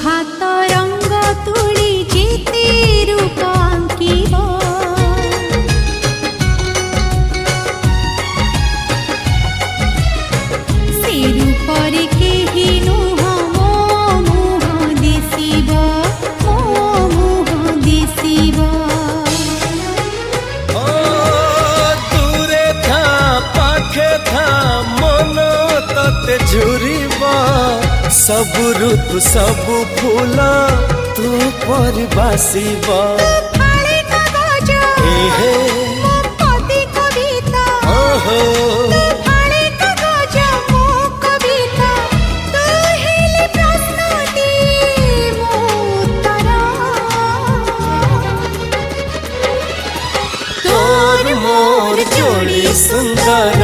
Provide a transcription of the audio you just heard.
हाथ रंग तुड़ी जेते रूप आंकिब से रूपर केही नुह मो मुह दिसिब मो मुह दिसिब दूरे था पाखे था मन तते झुरिबा सबु ऋतु सबु फूल तू पर बासिबा फाळे कागज एहे मो पदी कविता ओहो फाळे कागज मो कविता तू हेली प्रश्नटी मो उत्तर तोर मोर जोड़ी सुंदर